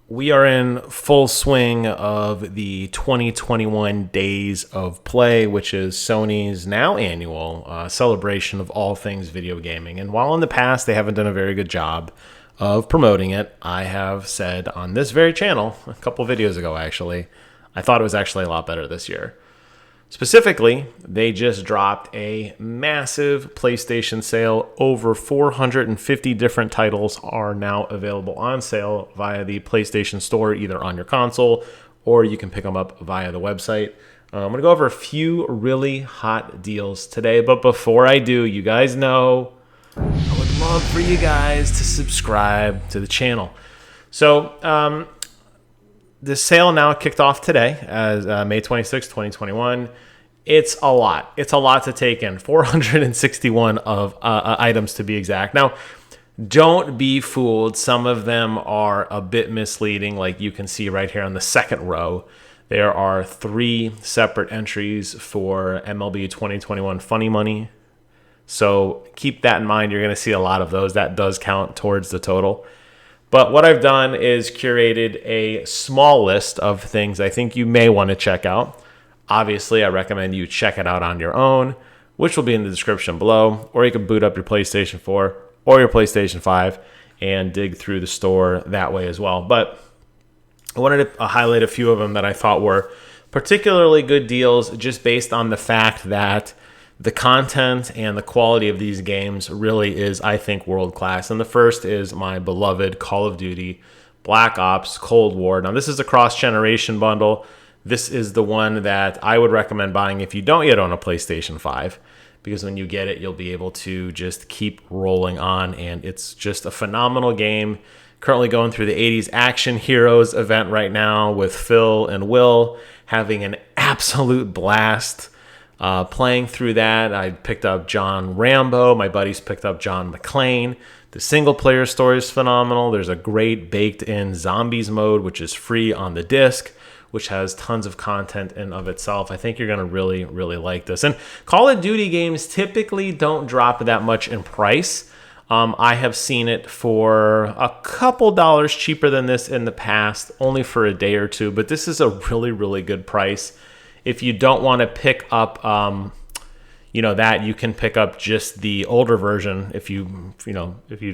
We are in full swing of the 2021 Days of Play, which is Sony's now annual celebration of all things video gaming. And while in the past they haven't done a very good job of promoting it, I have said on this very channel, a couple videos ago actually, I thought it was actually a lot better this year. Specifically, they just dropped a massive PlayStation sale. Over 450 different titles are now available on sale via the PlayStation Store, either on your console or you can pick them up via the website. I'm going to go over a few really hot deals today, but before I do, you guys know I would love for you guys to subscribe to the channel. So, the sale now kicked off today as May 26, 2021. It's a lot. It's a lot to take in. 461 of items to be exact. Now, don't be fooled. Some of them are a bit misleading, like you can see right here on the second row. There are 3 separate entries for MLB 2021 Funny Money. So keep that in mind. You're going to see a lot of those. That does count towards the total. But what I've done is curated a small list of things I think you may want to check out. Obviously, I recommend you check it out on your own, which will be in the description below. Or you can boot up your PlayStation 4 or your PlayStation 5 and dig through the store that way as well. But I wanted to highlight a few of them that I thought were particularly good deals just based on the fact that the content and the quality of these games really is, I think, world-class. And the first is my beloved Call of Duty Black Ops Cold War. Now, this is a cross-generation bundle. This is the one that I would recommend buying if you don't yet own a PlayStation 5, because when you get it, you'll be able to just keep rolling on, and it's just a phenomenal game. Currently going through the 80s Action Heroes event right now with Phil and Will, having an absolute blast. Playing through that, I picked up John Rambo. My buddies picked up John McClane. The single-player story is phenomenal. There's a great baked-in zombies mode, which is free on the disc, which has tons of content in of itself. I think you're going to really, really like this. And Call of Duty games typically don't drop that much in price. I have seen it for a couple dollars cheaper than this in the past, only for a day or two. But this is a really, really good price. If you don't want to pick up, that you can pick up just the older version. If you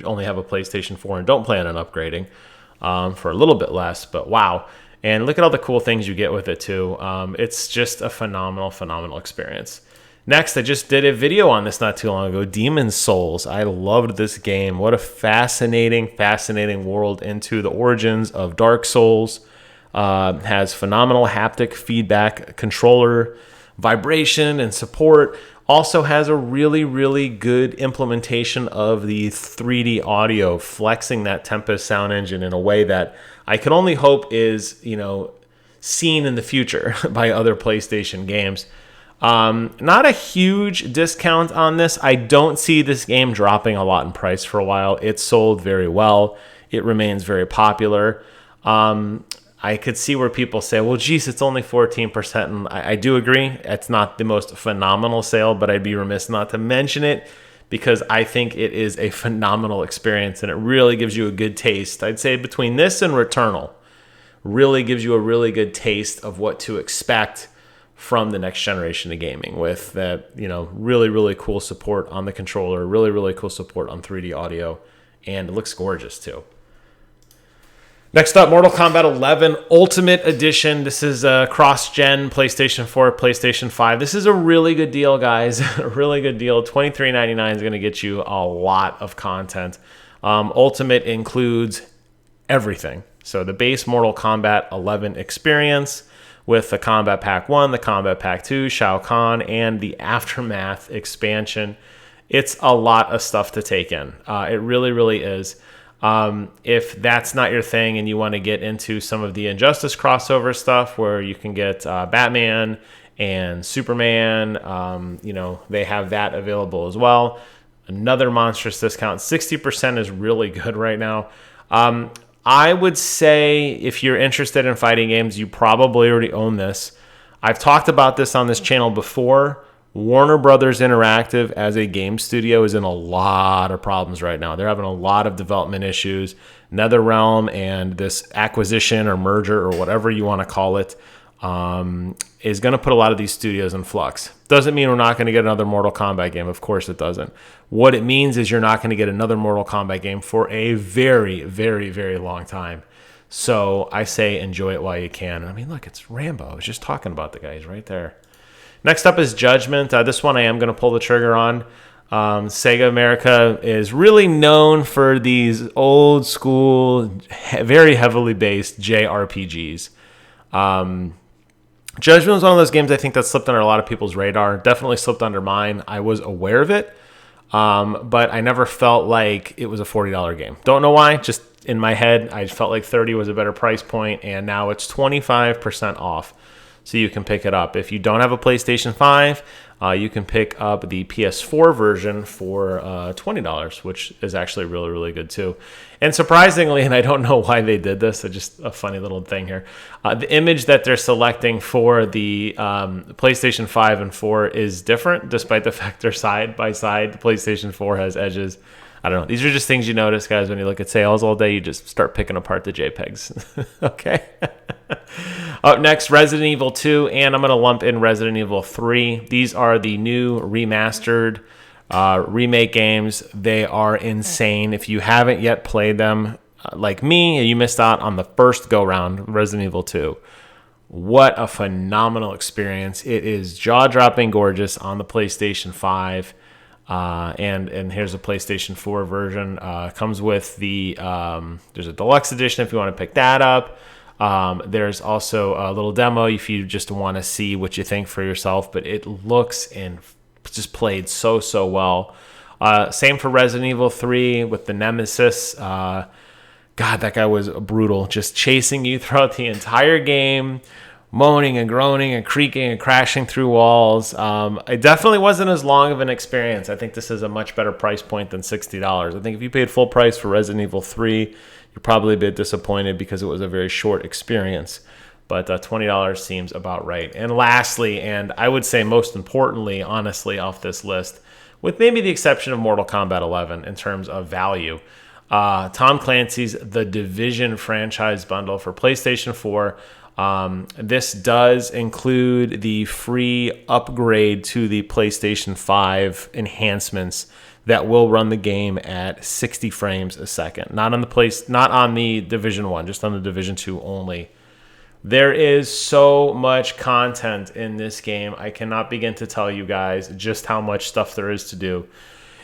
only have a PlayStation 4 and don't plan on upgrading, for a little bit less. But wow! And look at all the cool things you get with it too. It's just a phenomenal, phenomenal experience. Next, I just did a video on this not too long ago. Demon's Souls. I loved this game. What a fascinating, fascinating world into the origins of Dark Souls. Has phenomenal haptic feedback, controller vibration and support. Also has a really, really good implementation of the 3D audio, flexing that Tempest sound engine in a way that I can only hope is, seen in the future by other PlayStation games. Not a huge discount on this. I don't see this game dropping a lot in price for a while. It sold very well. It remains very popular. I could see where people say, well, geez, it's only 14%. And I do agree. It's not the most phenomenal sale, but I'd be remiss not to mention it because I think it is a phenomenal experience and it really gives you a good taste. I'd say between this and Returnal, really gives you a really good taste of what to expect from the next generation of gaming with that, really, really cool support on the controller, really, really cool support on 3D audio, and it looks gorgeous too. Next up, Mortal Kombat 11 Ultimate Edition. This is a cross-gen PlayStation 4, PlayStation 5. This is a really good deal, guys. A really good deal. $23.99 is going to get you a lot of content. Ultimate includes everything. So the base Mortal Kombat 11 experience with the Combat Pack 1, the Combat Pack 2, Shao Kahn, and the Aftermath expansion. It's a lot of stuff to take in. It really, really is. If that's not your thing and you want to get into some of the Injustice crossover stuff where you can get Batman and Superman, they have that available as well. Another monstrous discount. 60% is really good right now. I would say if you're interested in fighting games, you probably already own this. I've talked about this on this channel before. Warner Brothers Interactive as a game studio is in a lot of problems right now. They're having a lot of development issues. NetherRealm and this acquisition or merger or whatever you want to call it is going to put a lot of these studios in flux. Doesn't mean we're not going to get another Mortal Kombat game. Of course it doesn't. What it means is you're not going to get another Mortal Kombat game for a very, very, very long time. So I say enjoy it while you can. I mean, look, it's Rambo. I was just talking about the guy. He's right there. Next up is Judgment. This one I am going to pull the trigger on. Sega America is really known for these old school, very heavily based JRPGs. Judgment was one of those games I think that slipped under a lot of people's radar. Definitely slipped under mine. I was aware of it, but I never felt like it was a $40 game. Don't know why. Just in my head, I felt like 30 was a better price point, and now it's 25% off. So you can pick it up. If you don't have a PlayStation 5, you can pick up the PS4 version for $20, which is actually really, really good too. And surprisingly, and I don't know why they did this, it's just a funny little thing here. The image that they're selecting for the PlayStation 5 and 4 is different, despite the fact they're side by side. The PlayStation 4 has edges. I don't know. These are just things you notice, guys, when you look at sales all day. You just start picking apart the JPEGs. Okay. Up next, Resident Evil 2, and I'm going to lump in Resident Evil 3. These are the new remastered remake games. They are insane. If you haven't yet played them, like me, you missed out on the first go-round, Resident Evil 2. What a phenomenal experience. It is jaw-dropping gorgeous on the PlayStation 5. And here's a PlayStation 4 version. Comes with the there's a deluxe edition if you want to pick that up. There's also a little demo if you just want to see what you think for yourself, but it looks and just played so well. Same for Resident Evil 3 with the Nemesis. God, that guy was brutal, just chasing you throughout the entire game, moaning and groaning and creaking and crashing through walls. It definitely wasn't as long of an experience. I think this is a much better price point than $60. I think if you paid full price for Resident Evil 3, you're probably a bit disappointed because it was a very short experience. But $20 seems about right. And lastly, and I would say most importantly, honestly, off this list, with maybe the exception of Mortal Kombat 11 in terms of value, Tom Clancy's The Division franchise bundle for PlayStation 4. This does include the free upgrade to the PlayStation 5 enhancements that will run the game at 60 frames a second. Not on the Division 1, just on the Division 2 only. There is so much content in this game. I cannot begin to tell you guys just how much stuff there is to do.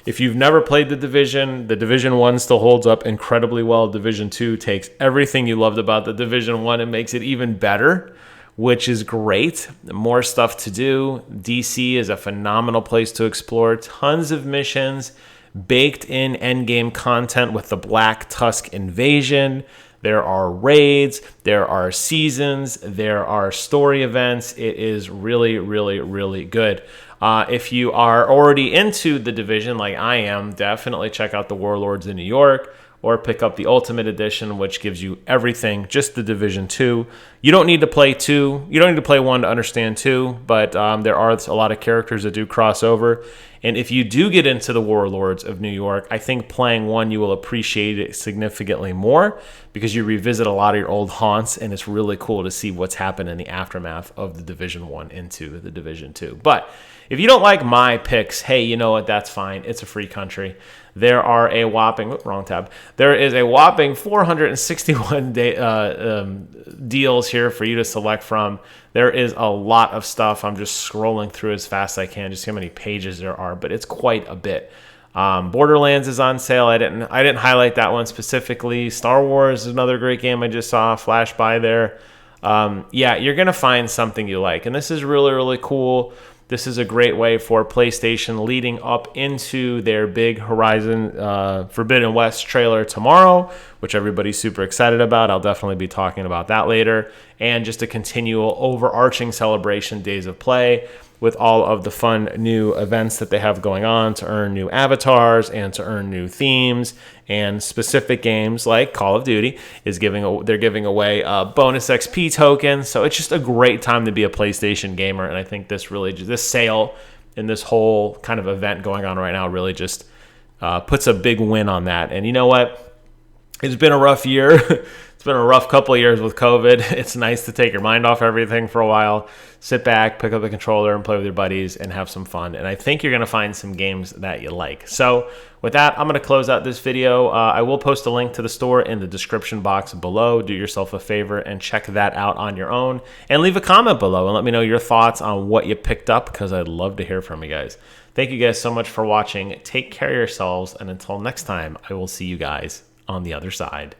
If you've never played the Division 1 still holds up incredibly well. Division 2 takes everything you loved about the Division 1 and makes it even better, which is great. More stuff to do. DC is a phenomenal place to explore. Tons of missions, baked in endgame content with the Black Tusk invasion. There are raids, there are seasons, there are story events. It is really, really, really good. If you are already into the Division like I am, definitely check out the Warlords in New York or pick up the Ultimate Edition, which gives you everything, just the Division 2. You don't need to play 2. You don't need to play 1 to understand 2, but there are a lot of characters that do cross over. And if you do get into the Warlords of New York, I think playing 1, you will appreciate it significantly more because you revisit a lot of your old haunts, and it's really cool to see what's happened in the aftermath of the Division 1 into the Division 2. But if you don't like my picks, hey, you know what? That's fine. It's a free country. There are a whopping, There is a whopping 461 deals here for you to select from. There is a lot of stuff. I'm just scrolling through as fast as I can, just see how many pages there are, but it's quite a bit. Borderlands is on sale. I didn't highlight that one specifically. Star Wars is another great game I just saw flash by there. Yeah, you're gonna find something you like, and this is really, really cool. This is a great way for PlayStation leading up into their big Horizon Forbidden West trailer tomorrow, which everybody's super excited about. I'll definitely be talking about that later. And just a continual overarching celebration days of play with all of the fun new events that they have going on to earn new avatars and to earn new themes. And specific games like Call of Duty they're giving away bonus XP tokens. So it's just a great time to be a PlayStation gamer. And I think this sale and this whole kind of event going on right now really just puts a big win on that. And you know what? It's been a rough year. It's been a rough couple of years with COVID. It's nice to take your mind off everything for a while, sit back, pick up a controller, and play with your buddies and have some fun. And I think you're going to find some games that you like. So with that, I'm going to close out this video. I will post a link to the store in the description box below. Do yourself a favor and check that out on your own. And leave a comment below and let me know your thoughts on what you picked up, because I'd love to hear from you guys. Thank you guys so much for watching. Take care of yourselves. And until next time, I will see you guys on the other side.